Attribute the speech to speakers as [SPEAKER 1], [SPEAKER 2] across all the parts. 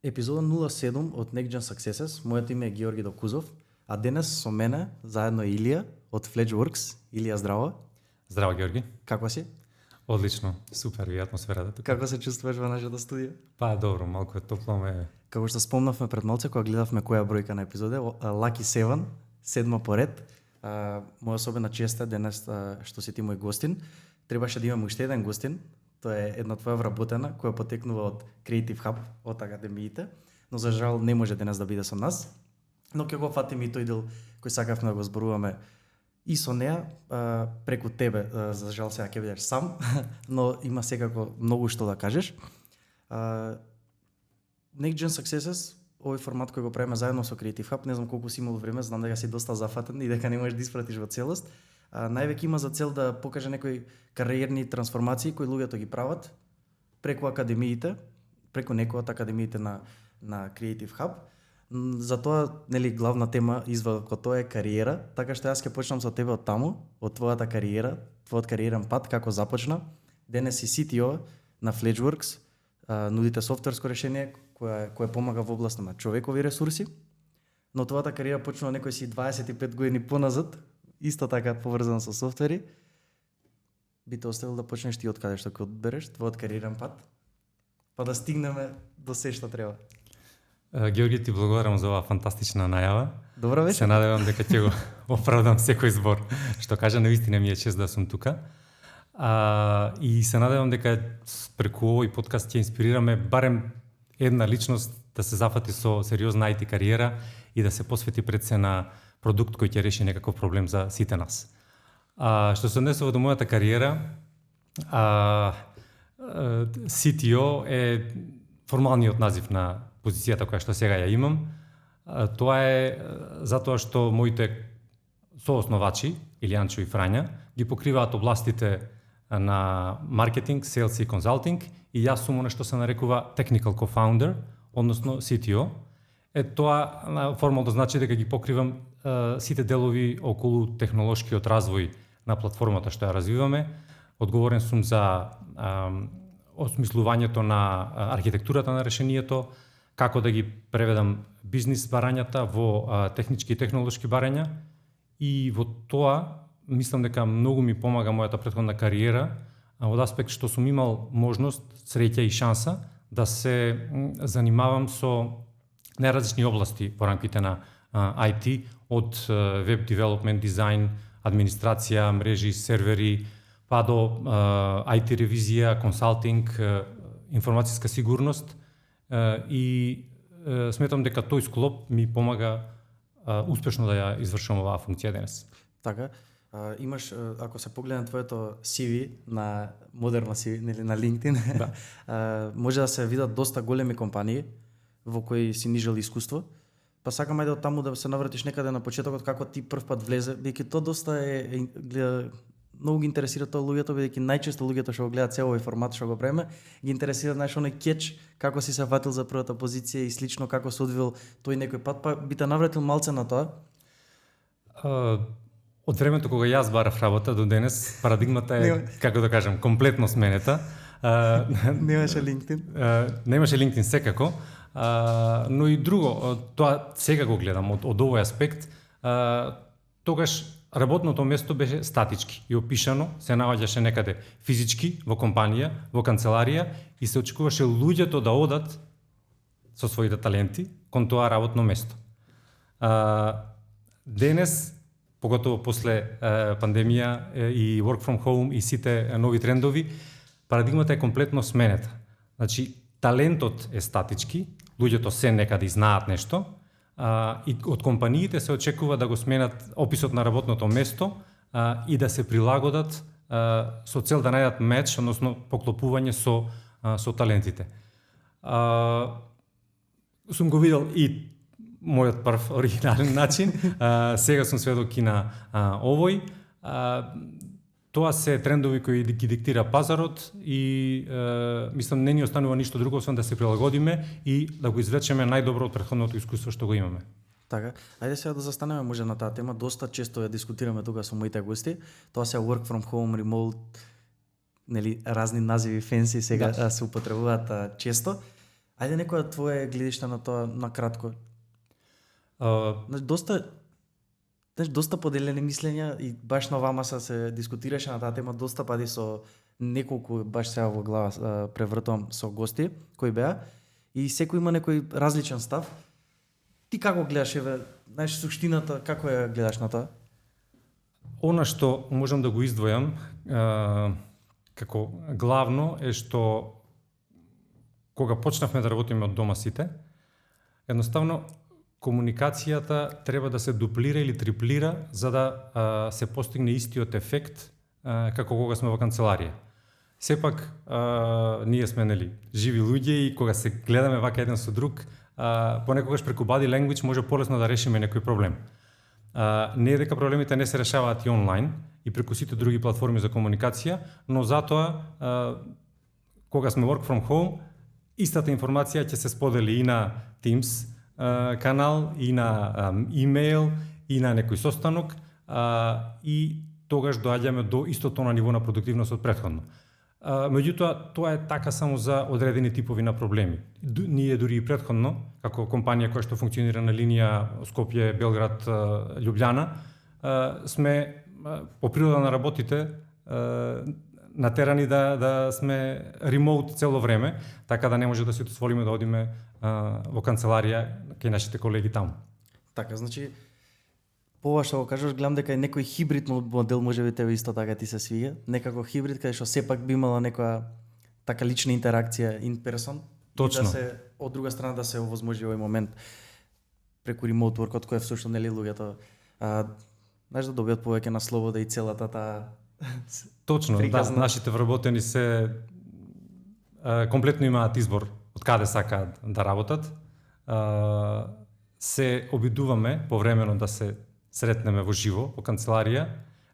[SPEAKER 1] епизода 07 од Next Gen Successes. Моето име е Георги Докузов, а денес со мене заедно е Илија од FledgeWorks. Илија, здраво.
[SPEAKER 2] Здраво, Георги.
[SPEAKER 1] Како си?
[SPEAKER 2] Одлично, супер ви атмосферата тука.
[SPEAKER 1] Како се чувствуваш во нашето студио?
[SPEAKER 2] Па добро, малку е топло ме.
[SPEAKER 1] Како што спомнавме пред малце кога гледавме која бројка на епизоде, Lucky 7, седма поред. Моја особена чест е денес што си ти мој гостин. Требаше да имам уште еден гостин. Тоа е една твоја вработена која потекнува од Creative Hub, од академиите, но за жал не може денес да биде со нас. Но ќе го фатиме и тој дел кој сакавме да го зборуваме и со неа преку тебе. За жал сега ќе бидеш сам, но има секако многу што да кажеш. Next Gen Successes, овој формат кој го правиме заедно со Creative Hub, не знам колку си имал време, знам дека си доста зафатен и дека не можеш да испратиш во целост. Највеќе има за цел да покаже некои кариерни трансформации кои луѓето ги прават преку академиите, преку некои од академиите на Creative Hub. Затоа, нели, главна тема извако тоа е кариера, така што јас ќе почнам со тебе од таму, од твојата кариера, твојот кариерен пат, како започна. Денес си CTO на FledgeWorks, нудите софтверско решение кое помага во областа на човекови ресурси, но твојата кариера почнува некои си 25 години поназад, исто така поврзано со софтвери. Би те оставил да почнеш ти од каде што ќе одбереш твојот кариерен пат, па да стигнеме до се што треба.
[SPEAKER 2] Георги, ти благодарам за оваа фантастична најава.
[SPEAKER 1] Добро вечер.
[SPEAKER 2] Се надевам дека ќе го оправдам секој збор. Што кажа, навистина ми е чест да сум тука. И се надевам дека преку овој подкаст ќе инспирираме барем една личност да се зафати со сериозна IT кариера и да се посвети пред се на продукт кој ќе реши некаков проблем за сите нас. Што се однесува до мојата кариера, CTO е формалниот назив на позицијата која што сега ја имам. Тоа е затоа што моите соосновачи, Илијанчо и Фрања, ги покриваат областите на маркетинг, селс и консалтинг и јас сум она што се нарекува technical co-founder, односно CTO. Тоа формално значи дека ги покривам сите делови околу технолошкиот развој на платформата што ја развиваме. Одговорен сум за осмислувањето на архитектурата на решението, како да ги преведам бизнис барањата во технички и технолошки барања, и во тоа мислам дека многу ми помага мојата претходна кариера од аспект што сум имал можност, среќа и шанса да се занимавам со најразлични области во рамките на IT, од веб девелопмент, дизајн, администрација, мрежи, сервери, па до IT ревизија, консалтинг, информацијска сигурност, и сметам дека тој склоп ми помага успешно да ја извршам оваа функција денес.
[SPEAKER 1] Така, имаш, ако се погледне твоето CV на модерно CV, нели, на LinkedIn, да. Може да се видат доста големи компании во кои си нижел искуство. Па сакам ајде од таму да се навратиш некаде на почетокот, како ти прв пат влезе, бидејќи тоа доста гледа, многу ги интересира тоа луѓето, бидејќи најчесто луѓето што го гледаат цел овој формат што го правиме, ги интересира, знаеш, оној кетч, како си се фатил за првата позиција и слично, како се одвил тој некој пат, па би те навратил малце на тоа.
[SPEAKER 2] Од времето кога јас барав работа до денес, парадигмата е, како да кажам, комплетно сменета.
[SPEAKER 1] Немаше LinkedIn?
[SPEAKER 2] Немаше LinkedIn секако, но и друго, тоа сега го гледам од овој аспект. Тогаш работното место беше статички и опишано, се наоѓаше некаде физички во компанија, во канцеларија, и се очекуваше луѓето да одат со своите таленти кон тоа работно место. Денес, поготово после пандемија и work from home и сите нови трендови, парадигмата е комплетно сменета. Значи, талентот е статички, луѓето се некаде и знаат нешто, и од компаниите се очекува да го сменат описот на работното место и да се прилагодат со цел да најдат меч, односно поклопување со талентите. Сум го видел и мојот прв оригинален начин, сега сум сведок и на овој. Тоа се трендови кои ги диктира пазарот и мислам не ни останува ништо друго освен да се прилагодиме и да го извлечеме најдобро од претходното искуство што го имаме.
[SPEAKER 1] Така, ајде сега да застанеме може на таа тема, доста често ја дискутираме тука со моите гости. Тоа се work from home, remote, нели разни називи фенси сега се употребуваат често. Ајде некоја твоја гледишта на тоа на кратко. Доста поделени мислења и баш на вама се дискутираше на таа тема доста пати со неколку, баш сега во глава превртувам со гости кои беа и секој има некој различен став. Ти како гледаш, знаеш суштината, како ја гледаш на тоа?
[SPEAKER 2] Она што можам да го издвојам како главно е што кога почнавме да работиме од дома сите, едноставно комуникацијата треба да се дуплира или триплира за да се постигне истиот ефект како кога сме во канцеларија. Сепак ние сме живи луѓе и кога се гледаме вака еден со друг, понекогаш преку body language може полесно да решиме некој проблем. Не е дека проблемите не се решаваат и онлайн и преку сите други платформи за комуникација, но затоа кога сме work from home, истата информација ќе се сподели и на Teams канал, и на имейл, и на некој состанок, и тогаш доаѓаме до истото на ниво на продуктивност од претходно. Меѓутоа, тоа е така само за одредени типови на проблеми. Ние дури и претходно, како компанија која што функционира на линија Скопје, Белград, Љубљана, сме по природа на работите натерани да сме ремоут цело време, така да не може да си дозволиме да одиме во канцеларија кај нашите колеги таму.
[SPEAKER 1] Така, значи, по ова што го кажеш, гледам дека е некој хибрид модел, можеби тебе исто така ти се свиѓа, некако хибрид каде што сепак би имала некоја така лична интеракција in person.
[SPEAKER 2] Точно.
[SPEAKER 1] И да се од друга страна да се овозможи овој момент преку remote work, од кој всушност нели луѓето знаеш да добијат повеќе на слобода и целата таа
[SPEAKER 2] Точно, приказна. Да, нашите вработени се комплетно имаат избор од каде сакаат да работат. Се обидуваме повремено да се сретнеме во живо во канцеларија,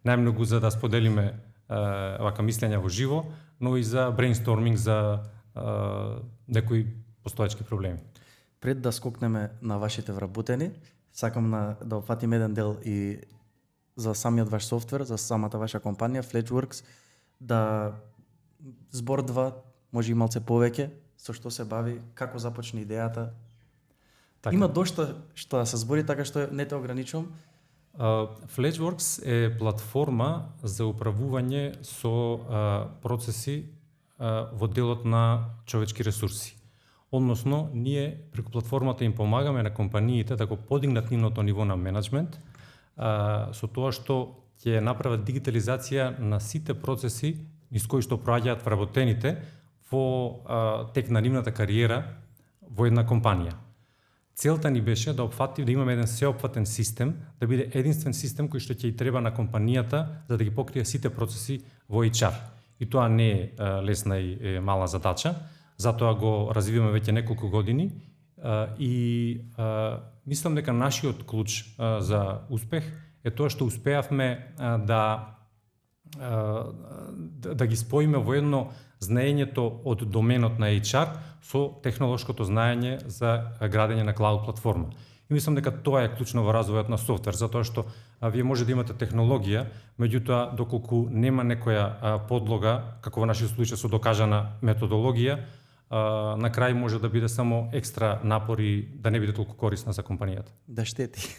[SPEAKER 2] најмногу за да споделиме вака мислења во живо, но и за брейнсторминг за некои постоечки проблеми.
[SPEAKER 1] Пред да скокнеме на вашите вработени, сакам да опфатим еден дел и за самиот ваш софтвер, за самата ваша компанија FledgeWorks, да збордва, може и малце повеќе, со што се бави, како започне идејата. Така. Има дошта што да се збори, така што не те ограничувам.
[SPEAKER 2] FledgeWorks е платформа за управување со процеси во делот на човечки ресурси. Односно, ние преку платформата им помагаме на компаниите да го подигнат нивното ниво на менеджмент, со тоа што ќе направат дигитализација на сите процеси низ кои што проаѓаат вработените во тек на нивната кариера во една компанија. Целта ни беше да имаме еден сеопфатен систем, да биде единствен систем кој што ќе и треба на компанијата за да ги покрие сите процеси во HR. И тоа не е лесна и мала задача, затоа го развиваме веќе неколку години и мислам дека нашиот клуч за успех е тоа што успеавме да ги споиме во едно знаењето од доменот на HR со технолошкото знаење за градење на клауд платформа. И мислам дека тоа е клучно во развојот на софтвер, затоа што вие може да имате технологија, меѓутоа доколку нема некоја подлога, како во нашиот случај со докажана методологија, на крај може да биде само екстра напори да не биде толку корисна за компанијата.
[SPEAKER 1] Да штети.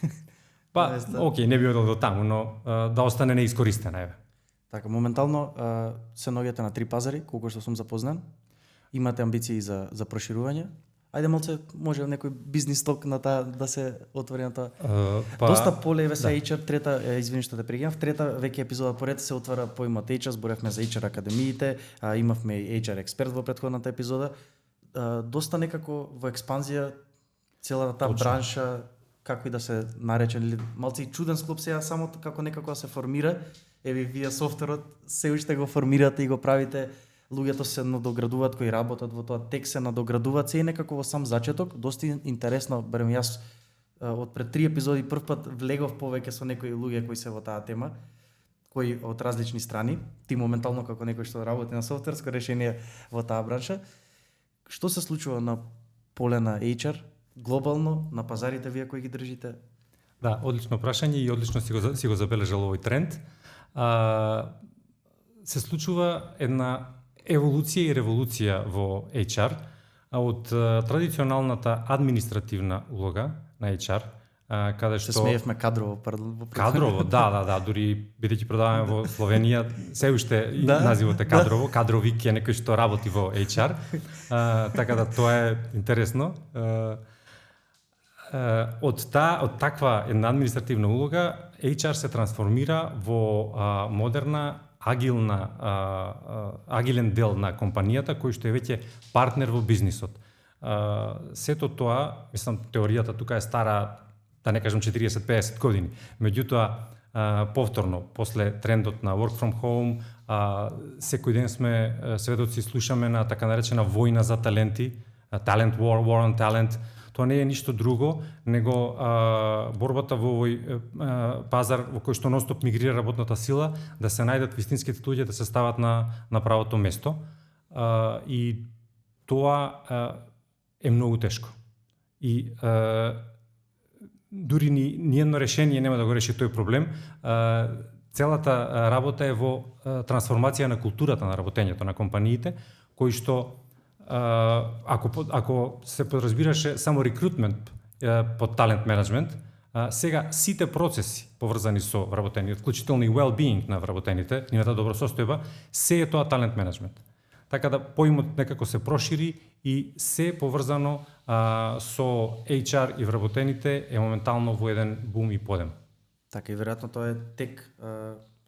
[SPEAKER 2] Окей, не би одел до таму, но да остане неискористена.
[SPEAKER 1] Така, моментално се наоѓате на 3 пазари, колку што сум запознан. Имате амбиции за проширување. Ајде малце, може некој бизнис ток на таа да се отвори на тоа. Доста поле се HR, трета, извини што те прегинав, трета веќе епизода поред се отвара поимот HR, зборевме за HR академиите, имавме и HR експерт во претходната епизода. Доста некако во експанзија целата таа бранша, како и да се нарече, малце и чуден склоп сега, само како некако да се формира. Еве вие софтверот се уште го формирате и го правите, луѓето се надоградуваат кои работат во тоа, тек се надоградуваат, се и некако во сам зачеток, доста интересно, барем јас од пред 3 епизоди првпат влегов повеќе со некои луѓе кои се во таа тема, кои од различни страни, ти моментално како некој што работи на софтверско решение во таа бранша. Што се случува на поле на HR, глобално, на пазарите вие кои ги држите?
[SPEAKER 2] Да, одлично прашање и одлично си го забележал овој тренд. Се случува една еволуција и револуција во HR. од традиционалната административна улога на HR, каде што
[SPEAKER 1] Се смеевме кадрово,
[SPEAKER 2] Кадрово, да, дури бидејќи продаваме во Словенија, се уште називот е кадрово, кадровик е некој што работи во HR. Така да тоа е интересно. Од таква една административна улога, HR се трансформира во модерна, агилен дел на компанијата, кој што е веќе партнер во бизнисот. Сето тоа, мислам, теоријата тука е стара, да не кажам 40-50 години. Меѓутоа, повторно, после трендот на work from home, секој ден сме сведоци, слушаме на така наречена војна за таленти, talent war on talent. Тоа не е ништо друго, него борбата во овој пазар во кој што ностоп мигрира работната сила, да се најдат вистинските луѓе, да се стават на правото место. И тоа е многу тешко. И дури ни едно решение нема да го реши тој проблем. Целата работа е во трансформација на културата на работењето на компаниите, кои што ако се подразбираше само рекрутмент под талент менеджмент, сега сите процеси поврзани со вработените, вклучително и well-being на вработените, нивната добросостојба, се е тоа талент менеджмент. Така да поимот некако се прошири и се поврзано со HR и вработените е моментално во еден бум и подем.
[SPEAKER 1] Така и веројатно тоа е тек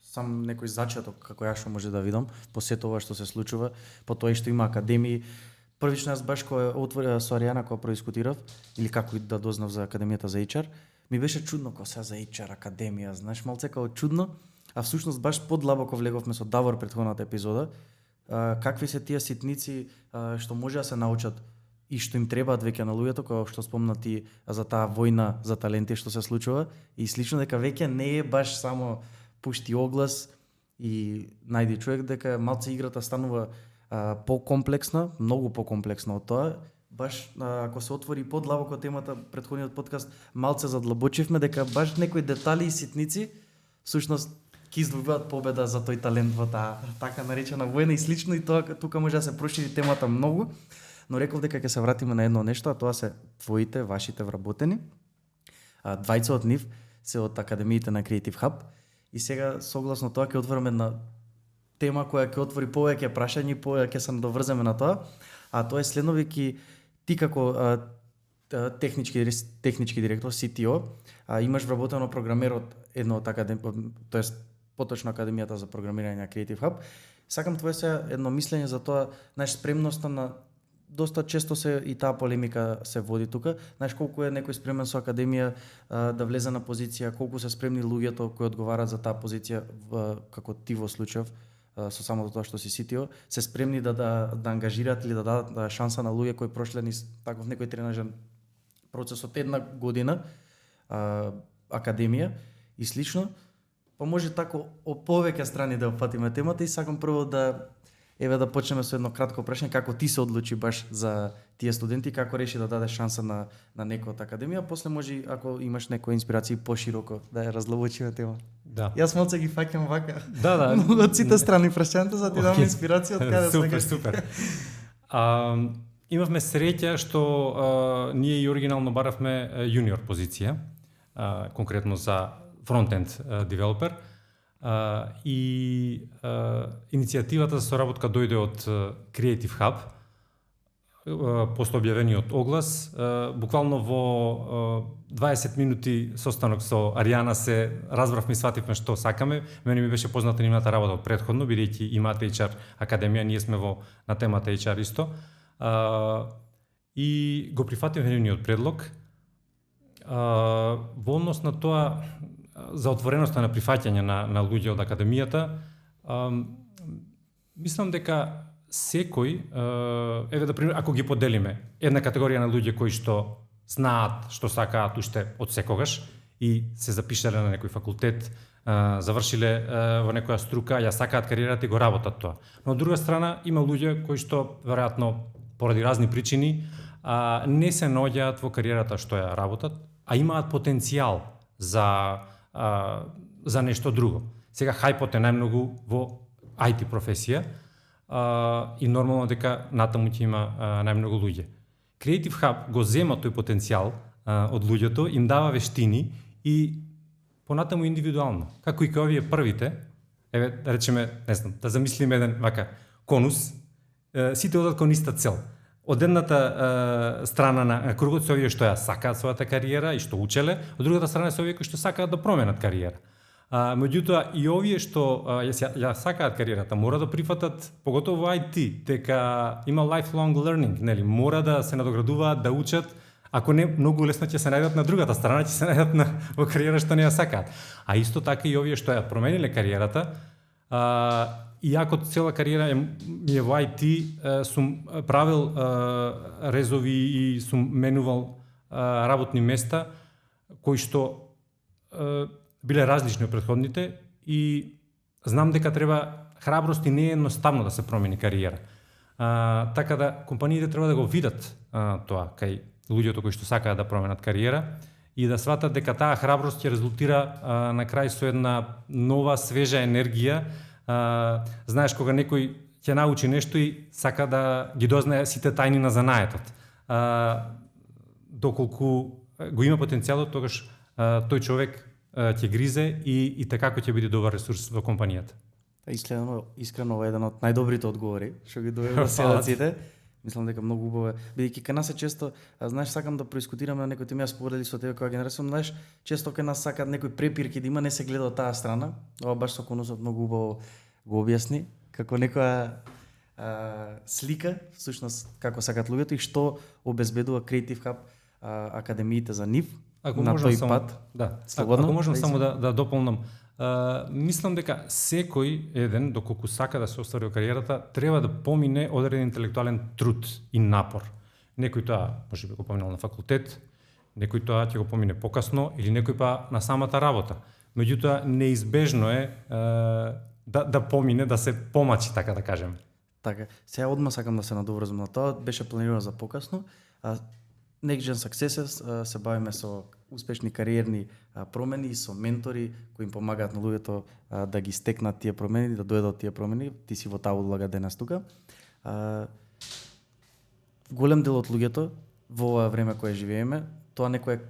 [SPEAKER 1] сам некој зачаток, како ја што може да видам, по сето ова што се случува, по тоа и што има академии. Првично јас баш кога отворив со Аријана кога продискутирав, или како и да дознав за академијата за HR, ми беше чудно кога сега за HR академија, знаеш, малце како чудно, а всушност баш подлабоко влеговме со Давор претходната епизода, какви се тие ситници што може да се научат и што им требаат веќе на луѓето, кога што спомна ти за таа војна за таленти што се случува, и слично дека веќе не е баш само пушти оглас и најди човек, дека малце играта станува покомплексна, многу покомплексна од тоа. Баш ако се отвори подлабоко темата, претходниот подкаст малце задлабочивме дека баш некои детали и ситници всушност ќе извојуваат победа за тој талент во таа така наречена војна и слично, и тоа тука може да се прошири темата многу, но реков дека ќе се вратиме на едно нешто, а тоа се твоите, вашите вработени. Двајца од нив се од академиите на Creative Hub и сега согласно тоа ќе отвориме една тема која ќе отвори повеќе прашања и повеќе ќе се надоврземе на тоа, а тоа е следно, веќе ти како технички директор, CTO, имаш вработено програмер од едно од тоест поточно академијата за програмирање на Creative Hub. Сакам твое се едно мислење за тоа, знаеш, спремноста на доста често се и таа полемика се води тука. Знаеш колку е некој спремен со академија да влезе на позиција, колку се спремни луѓето кои одговараат за таа позиција, како ти во случај со самото тоа што си CTO, се спремни да ангажираат или да дадат шанса на луѓе кои прошле низ таков некој тренажен процес од една година академија и слично. Па може тако повеќе страни да опфатиме темата и сакам прво да почнеме со едно кратко прашање, како ти се одлучи баш за тие студенти, како реши да даде шанса на некој од академија, после може ако имаш некоја инспирација пошироко да ја разлабочиме тема.
[SPEAKER 2] Да.
[SPEAKER 1] Јас малце ги фаќам вака.
[SPEAKER 2] Да.
[SPEAKER 1] Од сите страни прашањата за ти дам инспирација од каде
[SPEAKER 2] супер. Имавме среќа што ние и оригинално баравме јуниор позиција, конкретно за фронтенд девелопер. И иницијативата за соработка дојде од Creative Hub, после објавениот оглас. Буквално во 20 минути состанок со Аријана се разбравме и свативме што сакаме. Мене ми беше позната нивната работа од претходно, бидејќи имаат HR академија, ние сме на темата HR исто. И го прифативме нивниот предлог. Во однос на тоа, за отвореноста на прифаќање на луѓе од академијата, мислам дека секој, да пример, ако ги поделиме, една категорија на луѓе кои што знаат што сакаат уште од секогаш и се запишале на некој факултет, завршиле во некоја струка, ја сакаат кариерата и го работат тоа. Но од друга страна има луѓе кои што веројатно поради разни причини не се наоѓаат во кариерата што ја работат, а имаат потенцијал за нешто друго. Сега хајпот е најмногу во IT професија, и нормално дека натаму ќе има најмногу луѓе. Creative Hub го зема тој потенцијал од луѓето, им дава вештини и понатаму индивидуално. Како и кај овие првите, еве да речеме, не знам, да замислиме еден вака конус, сите одат кон иста цел. Од едната страна на кругот се овие што ја сакаат својата кариера и што учеле, од другата страна се овие кои што сакаат да променат кариера. Меѓутоа и овие што ја сакаат кариерата мора да прифатат, поготово IT, дека има lifelong learning, нели, мора да се надоградуваат, да учат. Ако не, многу лесно ќе се најдат на другата страна, ќе се најдат во кариера што не ја сакаат. А исто така и овие што ја промениле кариерата, иако цела кариера ми е во IT, сум правил резови и сум менувал работни места кои што биле различни од претходните и знам дека треба храброст и не е едноставно да се промени кариера. Така да компаниите треба да го видат тоа кај луѓето кои што сакаат да променат кариера и да сватат дека таа храброст ќе резултира на крај со една нова свежа енергија. Знаеш кога некој ќе научи нешто и сака да ги дознае сите тајни на занаетот. Доколку го има потенцијалот, тогаш тој човек ќе гризе и како ќе биде добар ресурс во компанијата.
[SPEAKER 1] Искрено ова е еден од најдобрите одговори што ги добиваме седаците. Мислам дека многу убаво е. Бидејќи кај нас е често, знаеш, сакам да проискутираме некој теми, ја споредили со тебе која генерација, знаеш, често кај нас сакаат некој препирки да има, не се гледа од таа страна. Ова баш со конусот многу убаво го објасни, како некоја слика, всушност како сакаат луѓето и што обезбедува Creative Hub академиите за нив на тој пат.
[SPEAKER 2] Да, ако можам само да дополнам. Мислам дека секој еден, доколку сака да се оствари во кариерата, треба да помине одреден интелектуален труд и напор. Некој тоа може би го поминал на факултет, некој тоа ќе го помине покасно или некој па на самата работа. Меѓутоа неизбежно е да помине, да се помачи, така да кажеме.
[SPEAKER 1] Така, сега одма сакам да се надоврзам на тоа, беше планирано за покасно. Next Gen Successes се бавиме со успешни кариерни промени и со ментори кои им помагаат на луѓето да ги стекнат тие промени, да дојдат тие промени. Ти си во таа удлага денес тука. Голем дел од луѓето во ова време кое живееме, тоа некој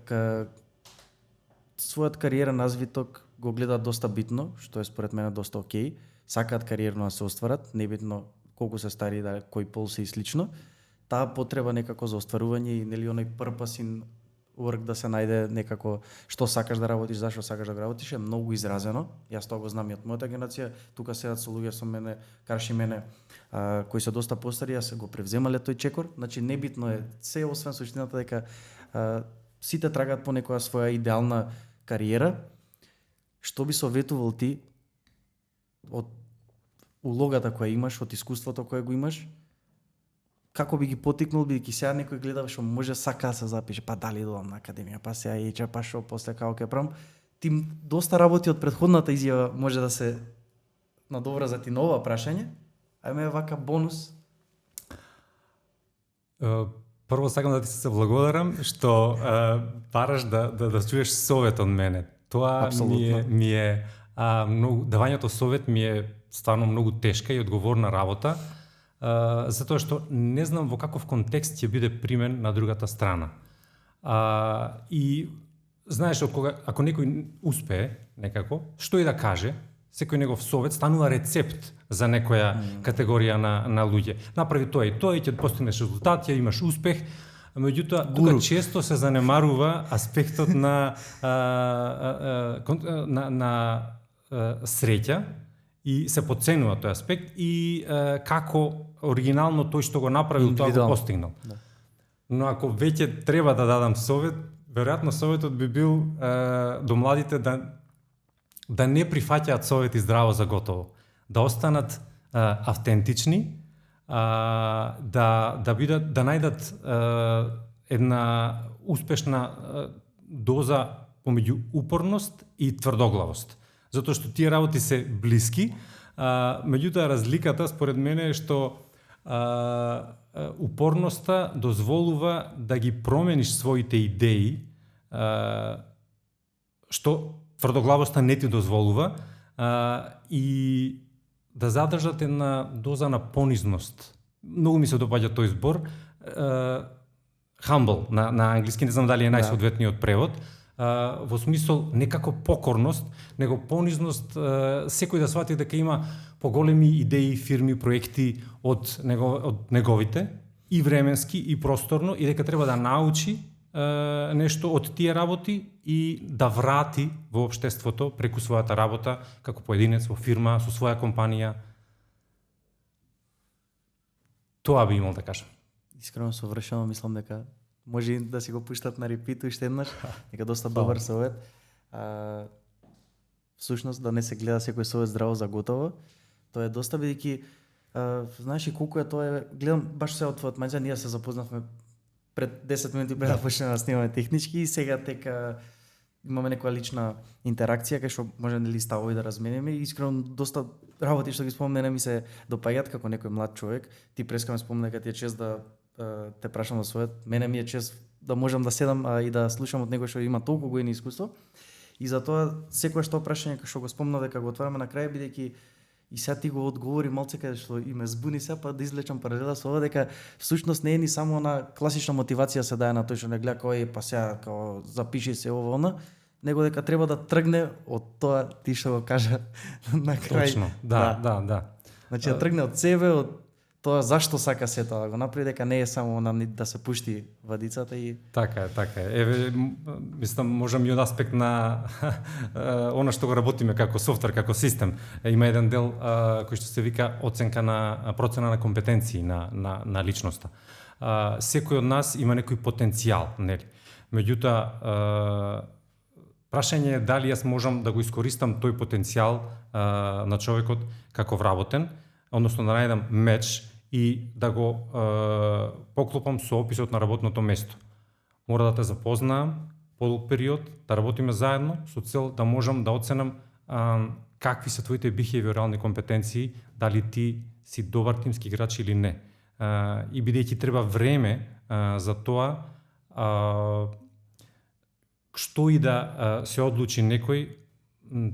[SPEAKER 1] својот кариерен развиток го гледаат доста битно, што е според мене доста окей. Сакаат кариерно да се остварат, небитно колку се стари, да кој пол се и слично. Таа потреба некако за остварување и нели оној purpose in work да се најде некако што сакаш да работиш, зашто сакаш да го работиш е многу изразено. Јас тоа го знам и од мојата генерација, тука седат со луѓе со мене, карши мене, кои се доста постари, јас го превземале тој чекор. Значи небитно е се освен суштината дека сите трагаат по некоја своја идеална кариера. Што би советувал ти од улогата која имаш, од искуството кое го имаш? Како би ги потикнул, бидејќи сега некој гледа што може сака да се запише, па дали додам на академија, па сега ече, па што после како ќе правам. Ти доста работи од претходната изјава може да се надоврзат и на ова прашање, а ме вака бонус.
[SPEAKER 2] Прво сакам да ти се благодарам што бараш да чуеш совет од мене. Тоа ми е многу, давањето совет ми е стварно многу тешка и одговорна работа. Затоа што не знам во каков контекст ќе биде примен на другата страна. И знаеш, ако некој успее некако, што и да каже, секој негов совет станува рецепт за некоја категорија на луѓе. Направи тоа и тоа и ќе постигнеш резултат, ќе имаш успех. Меѓутоа, тука често се занемарува аспектот на среќа и се потценува тој аспект и како оригинално тој што го направил тоа го постигнал. Да. Но ако веќе треба да дадам совет, веројатно советот би бил до младите да не прифаќаат совети здраво за готово, да останат автентични, да најдат една успешна доза помеѓу упорност и тврдоглавост. Затоа што тие работи се блиски, меѓутоа разликата според мене е што упорноста дозволува да ги промениш своите идеи, што тврдоглавоста не ти дозволува, и да задржат една доза на понизност. Многу ми се допаѓа тој збор. Humble на англиски, не знам дали е најсоодветниот превод. Во смисол некако покорност, него понизност, секој да свати дека има поголеми идеи, фирми, проекти од неговите, и временски, и просторно, и дека треба да научи нешто од тие работи и да врати во општеството преку својата работа, како поединец, во фирма, со своја компанија. Тоа би имал да кажам.
[SPEAKER 1] Искрено совршено мислам дека може и да си го пуштат на репит уште еднаш, дека доста добар совет. Всушност да не се гледа секој совет здраво за готово. Тоа е доста, бидејќи знаеш и колку е тоа, гледам баш се од твојот мајза, ние се запознавме пред 10 минути пред да почнеме да снимаме технички и сега тека имаме некоја лична интеракција кај што може нели ставови да размениме и искрено доста работи што ги спомнеме ми се допаѓаат како некој млад човек. Ти преска ме спомна дека ти е чест да те прашам за совет. Мене ми е чест да можам да седам и да слушам од некој што има толку години искуство. И затоа секој што прашање што го спомна дека го отвараме на крај, бидејќи и сега ти го одговори малце каде што и ме збуни се, па да извлечам паралела со ова дека всушност не е ни само на класична мотивација се дае на тој што не гледа кој па сега као запиши се ова она, него дека треба да тргне од тоа ти што го кажа на крај.
[SPEAKER 2] Точно. Да.
[SPEAKER 1] Значи да тргне од себе, од тоа зашто сака се тоа да го направи, дека не е само да се пушти вадицата и
[SPEAKER 2] Така е. Еве, мислам, можам и од аспект на она што го работиме како софтвер, како систем. Има еден дел кој што се вика оценка на процена на компетенции на личноста. Секој од нас има некој потенцијал, нели? Меѓутоа, прашање е дали јас можам да го искористам тој потенцијал на човекот како вработен, односно да најдам меч и да го поклопам со описот на работното место. Мора да те запознаам подолг период, да работиме заедно со цел да можам да оценам какви се твоите бихевиорални компетенции, дали ти си добар тимски играч или не. И бидејќи треба време за тоа, што и да се одлучи некој,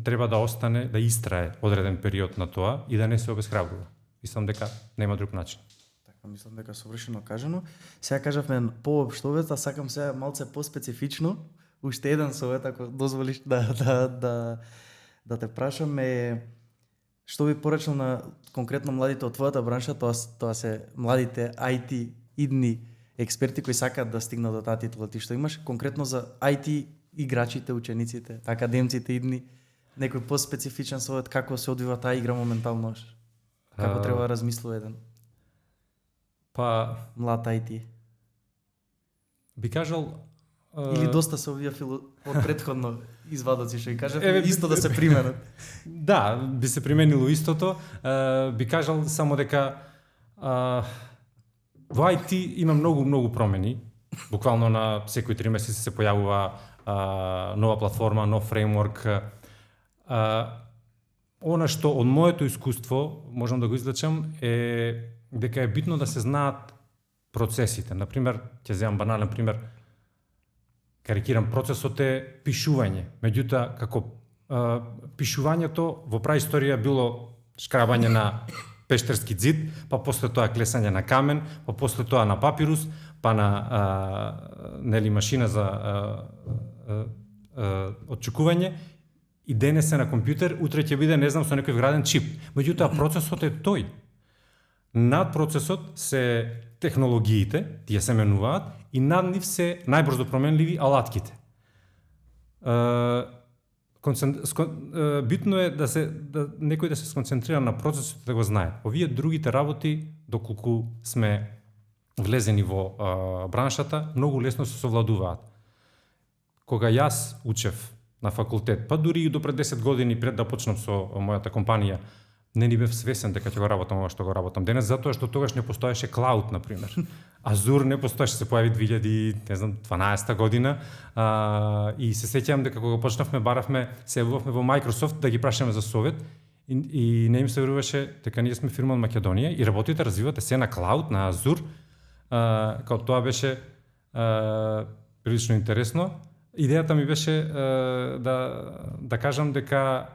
[SPEAKER 2] треба да остане, да истрае одреден период на тоа и да не се обесхрабрува. Мислам дека нема друг начин.
[SPEAKER 1] Така, мислам дека совршено кажано. Сега кажавме поопштовец, а сакам сега малце поспецифично, уште еден совет, ако дозволиш да те прашам е што би порачал на конкретно младите од твојата бранша, тоа се младите IT идни експерти кои сакаат да стигнат до таа титула, ти што имаш конкретно за IT играчите, учениците, академците идни, некој поспецифичен совет како се одвива таа игра моментално? Како треба да размислува еден млад IT?
[SPEAKER 2] Би кажал
[SPEAKER 1] или доста се овие од претходно извадоци што ги кажав, исто да се применат.
[SPEAKER 2] Да, би се применило истото. Би кажал само дека во IT има многу промени. Буквално на секои 3 месеци се појавува нова платформа, нов фреймворк. Она што од моето искуство можам да го извлечам е дека е битно да се знаат процесите. Например, ќе земам банален пример, карикирам, процесот е пишување. Меѓутоа, како пишувањето во праисторија било шкрабање на пештерски ѕид, па после тоа клесање на камен, па после тоа на папирус, па на нели машина за отчекување. И денес е на компјутер, утре ќе биде, не знам, со некој вграден чип. Меѓутоа, процесот е тој. Над процесот се технологиите, тие се менуваат, и над нив се најбрзо променливи алатките. Битно е да некој да се сконцентрира на процесот, да го знае. Овие другите работи, доколку сме влезени во браншата, многу лесно се совладуваат. Кога јас учев на факултет, па дури и до пред 10 години пред да почнам со мојата компанија, не ни бев свесен дека ќе го работам ова што го работам денес, затоа што тогаш не постоеше клауд, например. Азур не постоеше, се појави 2012 година, и се сеќавам дека кога почнавме, баравме, се јавувавме во Microsoft да ги прашаме за совет, и не им се веруваше дека ние сме фирма од Македонија и работите, развивате се на клауд, на Азур, као тоа беше прилично интересно. Идејата ми беше да кажам дека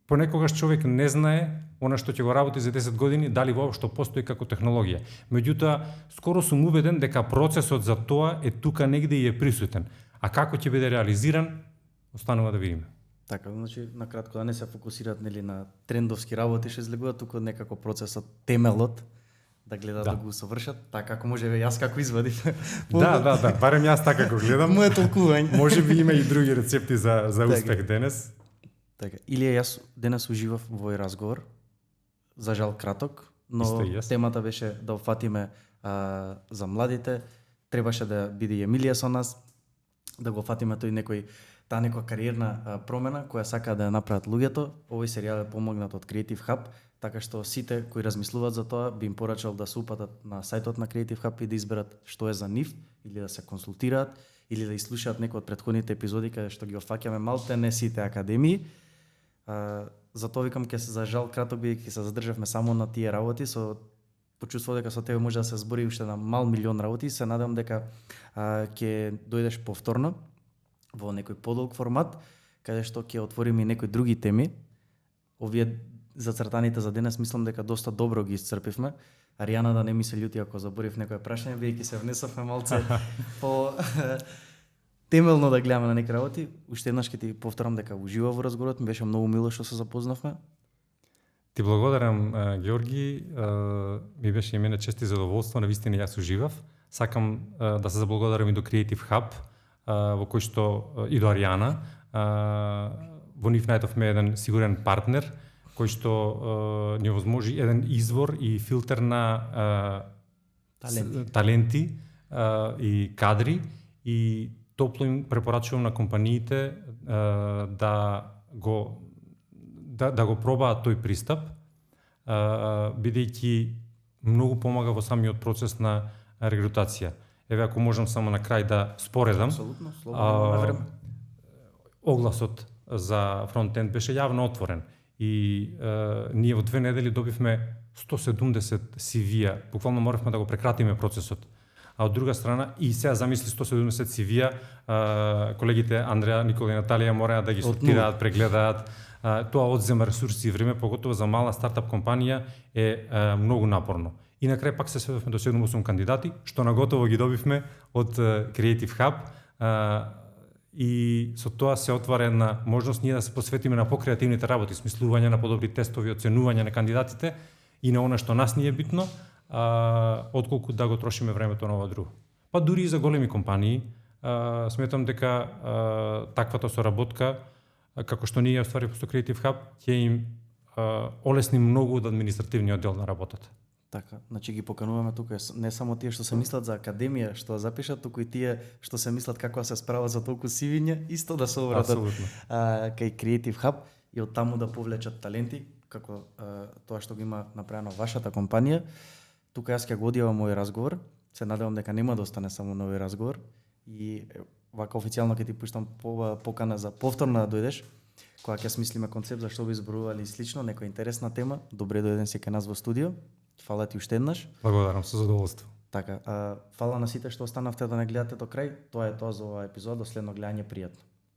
[SPEAKER 2] понекогаш човек не знае она што ќе го работи за 10 години, дали воопшто постои како технологија. Меѓутоа, скоро сум убеден дека процесот за тоа е тука негде и е присутен. А како ќе биде реализиран, останува да видиме.
[SPEAKER 1] Така, значи, накратко, да не се фокусираат нели на трендовски работи, што излегуваат туку некако процесот, темелот, да гледаат да го усовршат, така како може јас како извадив.
[SPEAKER 2] Да, барем јас така го гледам.
[SPEAKER 1] Моје толкување.
[SPEAKER 2] Може би има и други рецепти за успех денес.
[SPEAKER 1] Така, Илија, јас денес уживав во овој разговор, за жал краток, но темата беше да офатиме за младите, требаше да биде Емилија со нас, да го фатиме тој таа некоја кариерна промена која сака да ја направат луѓето. Овој серијал е помогнат од Creative Hub, така што сите кои размислуваат за тоа би им порачал да се упатат на сајтот на Creative Hub и да изберат што е за нив, или да се консултираат, или да изслушаат некои од претходните епизоди каде што ги офаќаме малте не сите академии. Затоа викам ќе се за жал краток бидејќи се задржавме само на тие работи, со почувствував дека со тебе може да се збори уште на мал милион работи, се надам дека ќе дојдеш повторно во некој подолг формат, каде што ќе отвориме и некои други теми. Овие зацртаните за денес мислам дека доста добро ги исцрпивме. Аријана да не ми се љути ако заборив некое прашање, бидејќи се внесовме малце по темелно да гледаме на некои работи. Уште еднаш ќе ти повторам дека уживав во разговорот, ми беше многу мило што се запознавме.
[SPEAKER 2] Ти благодарам, Ѓорги. Ми беше и мене чест и задоволство, навистина јас уживав. Сакам да се заблагодарам и до Creative Hub, во кој што и до Аријана. Во нив најдовме еден сигурен партнер, кој што ни овозможи еден извор и филтер на таленти и кадри, и топло им препорачувам на компаниите да го пробаат тој пристап, бидејќи многу помага во самиот процес на регрутација. Еве, ако можам само на крај да споредам.
[SPEAKER 1] Апсолутно, слободно време.
[SPEAKER 2] Огласот за фронтенд беше јавно отворен и ние во 2 недели добивме 170 CV-а. Буквално моравме да го прекратиме процесот. А од друга страна, и сега замисли 170 CV-а, колегите Андреа, Никола и Наталија мора да ги сортираат, прегледаат. Тоа одзема ресурси и време, поготово за мала стартап компанија е многу напорно. И на крај пак се сведовме до 7-8 кандидати, што наготово ги добивме од Creative Hub, и со тоа се отвара една можност ние да се посветиме на покреативните работи, смислување на подобри тестови, оценување на кандидатите и на она што нас ни е битно, отколку да го трошиме времето на ова друго. Па дури и за големи компании, сметам дека таквата соработка, како што ние остваривме со Creative Hub, ќе им олесни многу од административниот дел на работата.
[SPEAKER 1] Така, значи ги покануваме тука не само тие што се мислат за академија, што да запишат, туку и тие што се мислат како да се справат за толку сивиња, исто да се обратат кај Creative Hub и од таму да повлечат таленти, како тоа што го има направено вашата компанија. Тука јас ќе го одјавам овој разговор, се надевам дека нема да остане само на овој разговор и вака официјално ќе ти пуштам покана за повторно да дојдеш, кога ќе смислиме концепт за што би зборували и слично, некоја интересна тема. Добре дојден си кај нас во студио. Фала ти уште еднаш.
[SPEAKER 2] Благодарам, со задоволство.
[SPEAKER 1] Така, фала на сите што останавте да не гледате до крај. Тоа е тоа за оваа епизода. До следно гледање, пријатно.